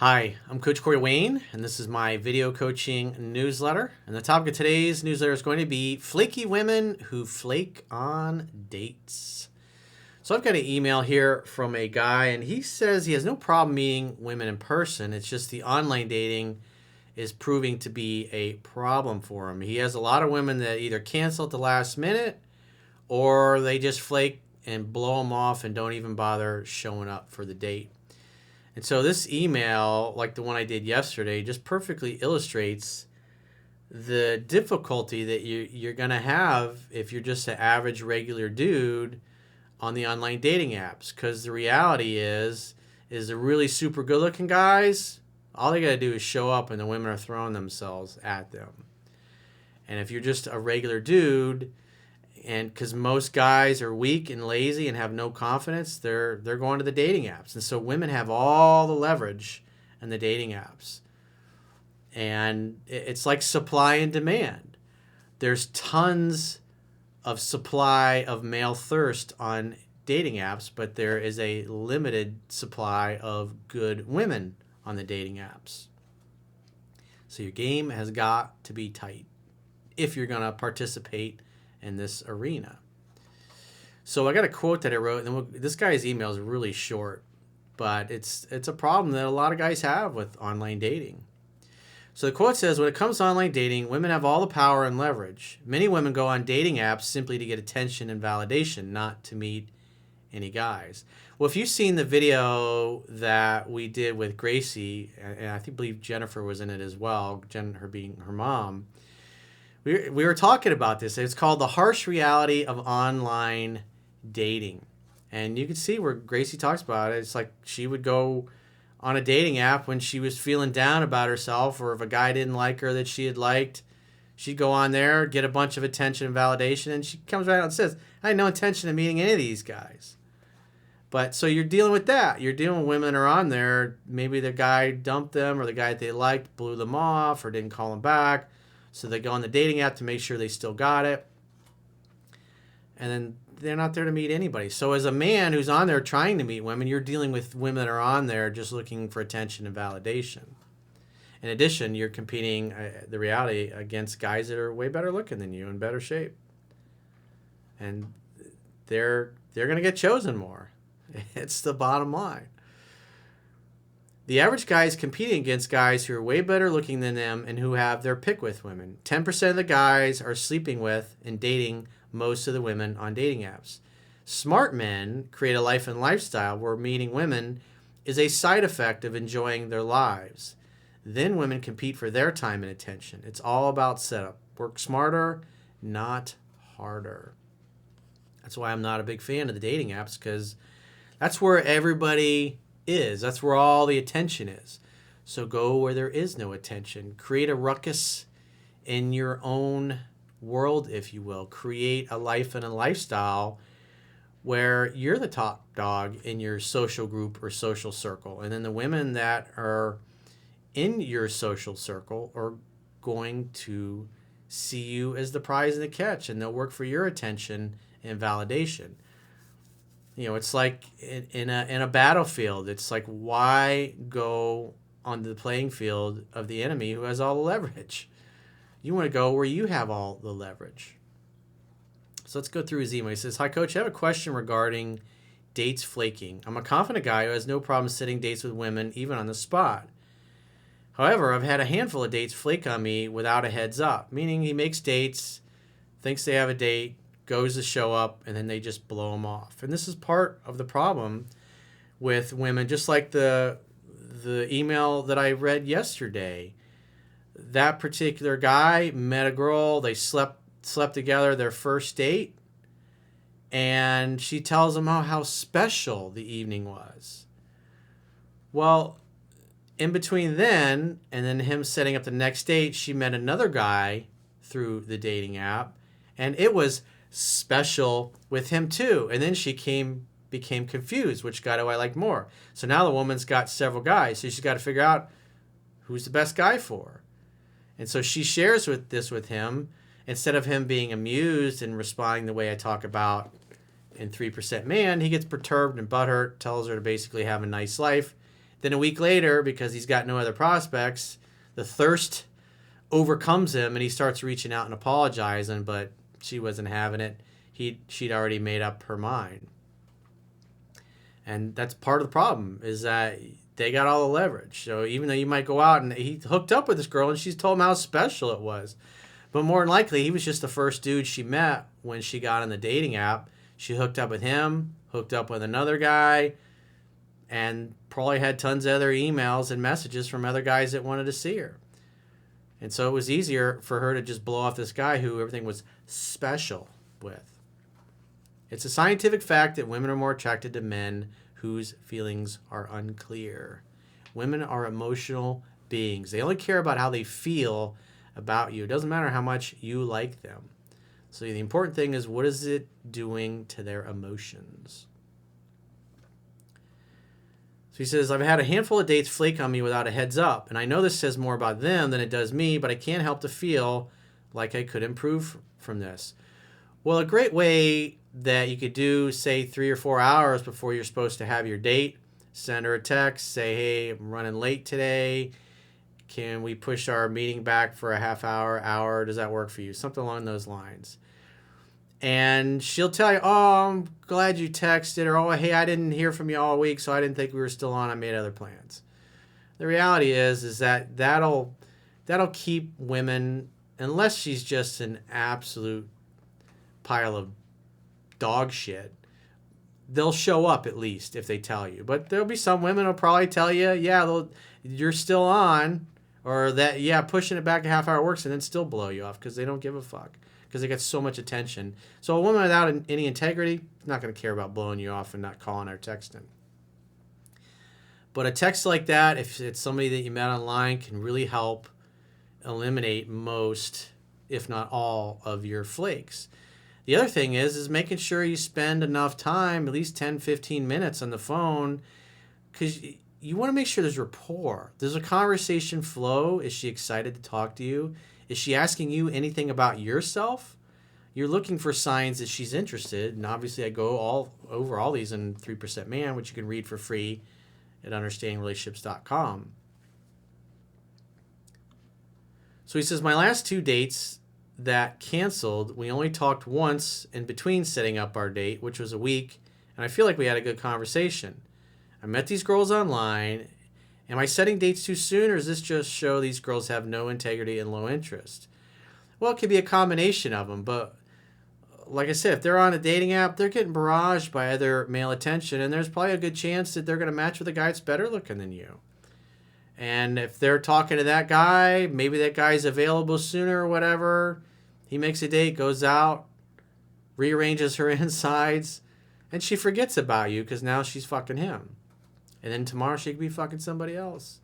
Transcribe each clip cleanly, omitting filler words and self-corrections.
Hi, I'm Coach Corey Wayne, and this is my video coaching newsletter. And the topic of today's newsletter is going to be flaky women who flake on dates. So I've got an email here from a guy, and he says he has no problem meeting women in person. It's just the online dating is proving to be a problem for him. He has a lot of women that either cancel at the last minute or they just flake and blow him off and don't even bother showing up for the date. And so this email, like the one I did yesterday, just perfectly illustrates the difficulty that you're going to have if you're just an average regular dude on the online dating apps. Because the reality is the really super good looking guys, all they got to do is show up and the women are throwing themselves at them. And if you're just a regular dude, and because most guys are weak and lazy and have no confidence, they're going to the dating apps. And so women have all the leverage in the dating apps. And it's like supply and demand. There's tons of supply of male thirst on dating apps, but there is a limited supply of good women on the dating apps. So your game has got to be tight if you're going to participate in this arena. So I got a quote that I wrote, and this guy's email is really short, but it's a problem that a lot of guys have with online dating. So the quote says, when it comes to online dating, women have all the power and leverage. Many women go on dating apps simply to get attention and validation, not to meet any guys. Well, if you've seen the video that we did with Gracie, and I believe Jennifer was in it as well, her being her mom, we were talking about this. It's called the harsh reality of online dating. And you can see where Gracie talks about it. It's like she would go on a dating app when she was feeling down about herself, or if a guy didn't like her that she had liked, she'd go on there, get a bunch of attention and validation, and she comes right out and says, I had no intention of meeting any of these guys. But so you're dealing with that. You're dealing with women who are on there. Maybe the guy dumped them, or the guy that they liked blew them off or didn't call them back. So they go on the dating app to make sure they still got it. And then they're not there to meet anybody. So as a man who's on there trying to meet women, you're dealing with women that are on there just looking for attention and validation. In addition, you're competing, the reality, against guys that are way better looking than you, in better shape. And they're going to get chosen more. It's the bottom line. The average guy is competing against guys who are way better looking than them and who have their pick with women. 10% of the guys are sleeping with and dating most of the women on dating apps. Smart men create a life and lifestyle where meeting women is a side effect of enjoying their lives. Then women compete for their time and attention. It's all about setup. Work smarter, not harder. That's why I'm not a big fan of the dating apps, because that's where everybody is. That's where all the attention is. So go where there is no attention. Create a ruckus in your own world, if you will. Create a life and a lifestyle where you're the top dog in your social group or social circle. And then the women that are in your social circle are going to see you as the prize and the catch, and they'll work for your attention and validation. You know, it's like in a battlefield. It's like, why go on the playing field of the enemy who has all the leverage? You want to go where you have all the leverage. So let's go through his email. He says, hi, Coach. I have a question regarding dates flaking. I'm a confident guy who has no problem setting dates with women, even on the spot. However, I've had a handful of dates flake on me without a heads up, meaning he makes dates, thinks they have a date, goes to show up, and then they just blow him off. And this is part of the problem with women, just like the email that I read yesterday. That particular guy met a girl, they slept together their first date, and she tells him how special the evening was. Well, in between then and then him setting up the next date, she met another guy through the dating app, and it was special with him too. And then she became confused, which guy do I like more? So now the woman's got several guys, so she's got to figure out who's the best guy for her. And so she shares this with him. Instead of him being amused and responding the way I talk about in 3% Man, he gets perturbed and butthurt, tells her to basically have a nice life. Then a week later, because he's got no other prospects, the thirst overcomes him and he starts reaching out and apologizing, but she wasn't having it. She'd already made up her mind. And that's part of the problem, is that they got all the leverage. So even though you might go out and he hooked up with this girl and she's told him how special it was, but more than likely he was just the first dude she met when she got on the dating app. She hooked up with him, hooked up with another guy, and probably had tons of other emails and messages from other guys that wanted to see her. And so it was easier for her to just blow off this guy who everything was special with. It's a scientific fact that women are more attracted to men whose feelings are unclear. Women are emotional beings. They only care about how they feel about you. It doesn't matter how much you like them. So the important thing is, what is it doing to their emotions? So he says, I've had a handful of dates flake on me without a heads up, and I know this says more about them than it does me, but I can't help to feel like I could improve from this. Well, a great way that you could do, say, 3 or 4 hours before you're supposed to have your date, send her a text, say, hey, I'm running late today. Can we push our meeting back for a half hour? Does that work for you? Something along those lines. And she'll tell you, oh, I'm glad you texted, or, oh, hey, I didn't hear from you all week, so I didn't think we were still on. I made other plans. The reality is that that'll keep women, unless she's just an absolute pile of dog shit, they'll show up at least if they tell you. But there'll be some women who'll probably tell you, yeah, you're still on, or that, yeah, pushing it back a half hour works, and then still blow you off because they don't give a fuck, because they get so much attention. So a woman without any integrity is not going to care about blowing you off and not calling or texting. But a text like that, if it's somebody that you met online, can really help eliminate most, if not all, of your flakes. The other thing is making sure you spend enough time, at least 10, 15 minutes on the phone, because you want to make sure there's rapport. There's a conversation flow. Is she excited to talk to you? Is she asking you anything about yourself? You're looking for signs that she's interested. And obviously I go over all these in 3% Man, which you can read for free at understandingrelationships.com. So he says, my last 2 dates that canceled, we only talked once in between setting up our date, which was a week, and I feel like we had a good conversation. I met these girls online. Am I setting dates too soon, or does this just show these girls have no integrity and low interest? Well, it could be a combination of them, but like I said, if they're on a dating app, they're getting barraged by other male attention, and there's probably a good chance that they're going to match with a guy that's better looking than you. And if they're talking to that guy, maybe that guy's available sooner or whatever. He makes a date, goes out, rearranges her insides, and she forgets about you because now she's fucking him. And then tomorrow she could be fucking somebody else.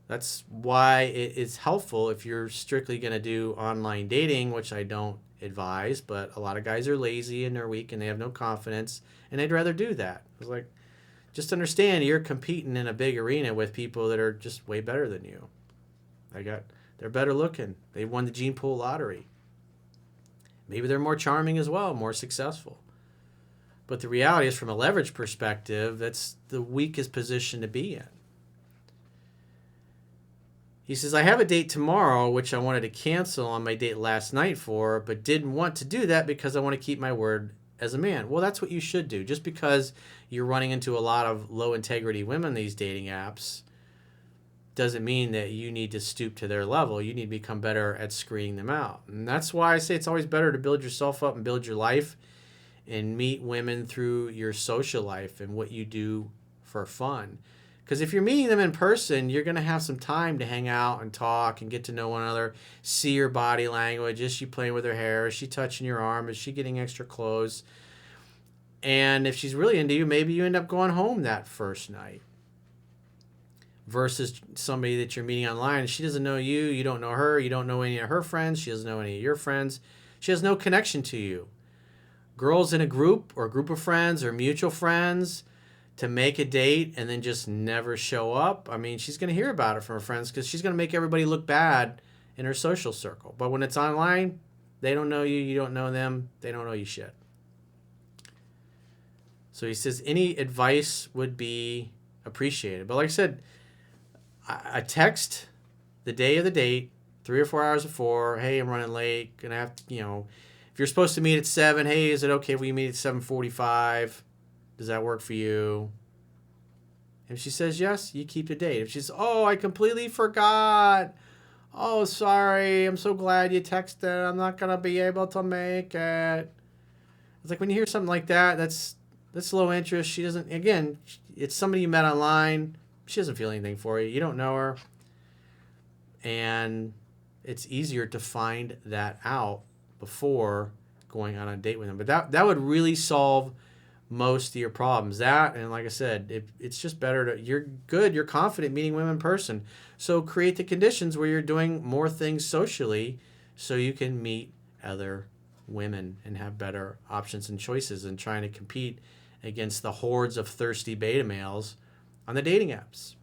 That's why it is helpful if you're strictly going to do online dating, which I don't advise, but a lot of guys are lazy and they're weak and they have no confidence, and they'd rather do that. It's like, just understand you're competing in a big arena with people that are just way better than you. They're better looking. They won the gene pool lottery. Maybe they're more charming as well, more successful. But the reality is, from a leverage perspective, that's the weakest position to be in. He says, I have a date tomorrow, which I wanted to cancel on my date last night for, but didn't want to do that because I want to keep my word as a man. Well, that's what you should do. Just because you're running into a lot of low integrity women these dating apps doesn't mean that you need to stoop to their level. You need to become better at screening them out. And that's why I say it's always better to build yourself up and build your life and meet women through your social life and what you do for fun. Because if you're meeting them in person, you're going to have some time to hang out and talk and get to know one another, see your body language. Is she playing with her hair? Is she touching your arm? Is she getting extra clothes? And if she's really into you, maybe you end up going home that first night. Versus somebody that you're meeting online. She doesn't know you. You don't know her. You don't know any of her friends. She doesn't know any of your friends. She has no connection to you. Girls in a group or group of friends or mutual friends to make a date and then just never show up. I mean, she's going to hear about it from her friends because she's going to make everybody look bad in her social circle. But when it's online, they don't know you. You don't know them. They don't know you shit. So he says any advice would be appreciate it. But like I said, I text the day of the date, 3 or 4 hours before. Hey, I'm running late. Gonna have to, if you're supposed to meet at 7, hey, is it okay if we meet at 7:45? Does that work for you? If she says yes, you keep the date. If she's, oh, I completely forgot. Oh, sorry. I'm so glad you texted. I'm not gonna be able to make it. It's like when you hear something like that, that's low interest. She doesn't. Again, it's somebody you met online. She doesn't feel anything for you. You don't know her, and it's easier to find that out before going on a date with them. But that would really solve most of your problems. That, and like I said, it's just better to, you're good, you're confident meeting women in person. So create the conditions where you're doing more things socially so you can meet other women and have better options and choices and trying to compete against the hordes of thirsty beta males on the dating apps.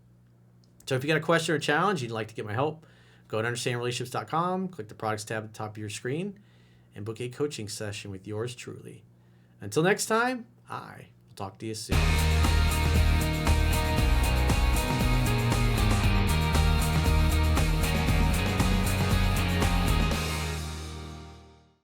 So if you got a question or a challenge, you'd like to get my help, go to understandingrelationships.com, click the products tab at the top of your screen, and book a coaching session with yours truly. Until next time, I will talk to you soon.